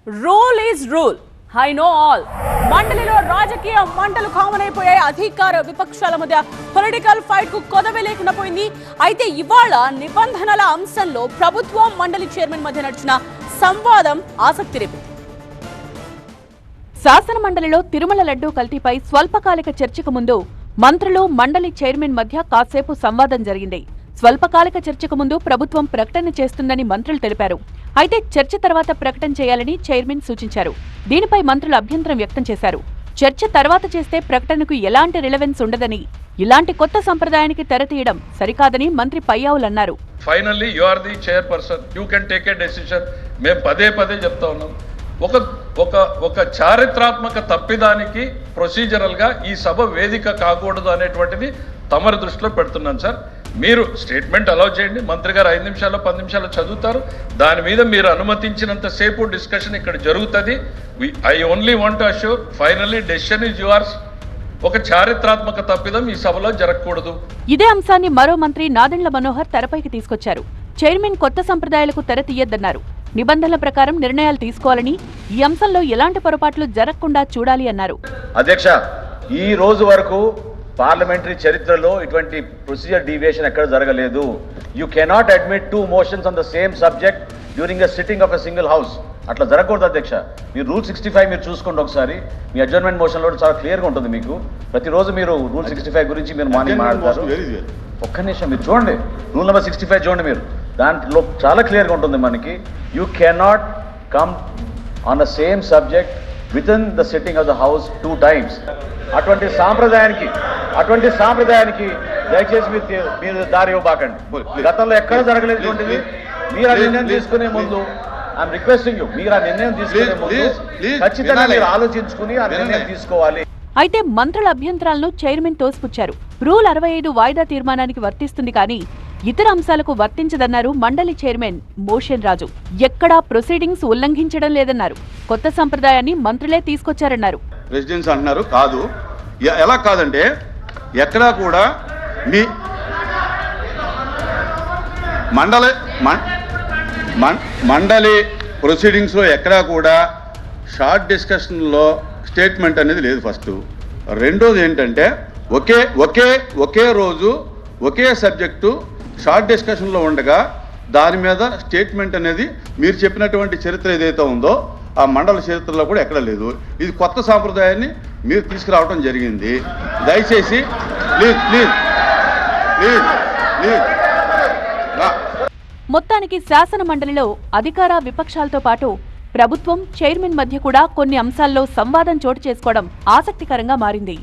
Rule is rule, I know all. మండలిలో రాజకీయ మంటలు కామన్ అయిపోయాయి. అధికార విపక్షాల మధ్య పొలిటికల్ ఫైట్ కు కొదవే లేకుండా పోయింది. అయితే ఇవాళ నిబంధనల అంశంలో ప్రభుత్వం మండలి చైర్మన్ మధ్య నడిచిన సంవాదం ఆసక్తి రేపింది. శాసన మండలిలో తిరుమల లడ్డూ కల్తీపై స్వల్పకాలిక చర్చకు ముందు మంత్రులు మండలి చైర్మన్ మధ్య కాసేపు సంవాదం జరిగింది. స్వల్పకాలిక చర్చకు ముందు ప్రభుత్వం ప్రకటన చేస్తుందని మంత్రులు తెలిపారు. అయితే చర్చ తర్వాత ప్రకటన చేయాలని చైర్మన్ సూచించారు. దీనిపై మంత్రులు అభ్యంతరం వ్యక్తం చేశారు. చర్చ తర్వాత చేస్తే ప్రకటనకు ఎలాంటి రిలవెన్స్ ఉండదని, ఇలాంటి కొత్త సంప్రదాయానికి తెరతీయడం సరికాదని మంత్రి పయ్యావులు అన్నారు. Finally you are the chairperson, you can take a decision. మేము పదే పదే చెప్తా ఉన్నాం. ఒక చారిత్రాత్మక తప్పిదానికి ప్రొసీజరల్ గా ఈ సభ వేదిక కాకూడదు అనేటువంటిది తమరి దృష్టిలో పెడుతున్నాను సార్. మీరు స్టేట్మెంట్ అలౌ చేయండి, మంత్రి గారు 5 నిమిషాలు 10 నిమిషాలు చదువుతారు. దాని మీద మీరు అనుమతించినంత సేపు డిస్కషన్ ఇక్కడ జరుగుతుంది. I only want to assure finally decision is yours. ఒక చారిత్రాత్మక తప్పిదం ఈ సభలో జరగకూడదు. ఇదే అంశాన్ని మరో మంత్రి నాదెండ్ల మనోహర్ తెరపైకి తీసుకొచ్చారు. చైర్మన్ కొత్త సంప్రదాయాలకు తెర తీయొద్దన్నారు. నిబంధనల ప్రకారం నిర్ణయాలు తీసుకోవాలని, ఈ అంశంలో ఎలాంటి పొరపాట్లు జరగకుండా చూడాలి అన్నారు. అధ్యక్ష, ఈ రోజు వరకు పార్లమెంటరీ చరిత్రలో ఇటువంటి ప్రొసీజర్ డీవియేషన్ ఎక్కడ జరగలేదు. You cannot admit 2 motions on the same subject during a sitting of a single house. అట్లా జరగకూడదు అధ్యక్ష. మీరు రూల్ 65 మీరు చూసుకోండి ఒకసారి. మీ అడ్జర్న్మెంట్ మోషన్లో చాలా క్లియర్గా ఉంటుంది. మీకు ప్రతిరోజు మీరు రూల్ 65 గురించి మీరు మార్నింగ్ మాట్లాడతారు. ఒక్క నిమిషం మీరు చూడండి, రూల్ నెంబర్ 65 చూడండి మీరు. దాంట్లో చాలా క్లియర్గా ఉంటుంది మనకి. You cannot come on the same subject with in the sitting of the house 2 times. అటువంటి సాంప్రదాయానికి దయచేసి మీరు దారి ఇవ్వబాకండి. గతంలో ఎక్కడ జరగలేటువంటిది. మీరు ఆ నిర్ణయం తీసుకునే ముందు ఐఎమ్ రిక్వెస్టింగ్ యూ, మీరు ఆ నిర్ణయం తీసుకునే ముందు ఖచ్చితంగా మీరు ఆలోచించుకుని ఆ నిర్ణయం తీసుకోవాలి. అయితే మంత్రుల అభ్యంతరాలను చైర్మన్ తోసిపుచ్చారు. రూల్ 65 వాయిదా తీర్మానానికి వర్తిస్తుంది కానీ ఇతర అంశాలకు వర్తించదన్నారు మండలి చైర్మన్ మోషన్ రాజు. ఎక్కడా ప్రొసీడింగ్స్ ఉల్లంఘించడం లేదన్నారు. కొత్త సంప్రదాయాన్ని మంత్రులే తీసుకొచ్చారన్నారు. రెసిడెన్స్ అంటున్నారు, కాదు. ఎలా కాదంటే ఎక్కడా కూడా మీ మండలి ప్రొసీడింగ్స్లో ఎక్కడా కూడా షార్ట్ డిస్కషన్లో స్టేట్మెంట్ అనేది లేదు. ఫస్ట్. రెండోది ఏంటంటే ఒకే రోజు ఒకే సబ్జెక్టు షార్ట్ డిస్కషన్లో ఉండగా దాని మీద స్టేట్మెంట్ అనేది మీరు చెప్పినటువంటి చరిత్ర ఏదైతే ఉందో ఆ మండల చరిత్రలో కూడా ఎక్కడ లేదు. ఇది కొత్త సాంప్రదాయాన్ని మీరు తీసుకురావడం జరిగింది. దయచేసి ప్లీజ్. మొత్తానికి శాసన మండలిలో అధికార విపక్షాలతో పాటు ప్రభుత్వం చైర్మన్ మధ్య కూడా కొన్ని అంశాల్లో సంవాదం చోటు చేసుకోవడం ఆసక్తికరంగా మారింది.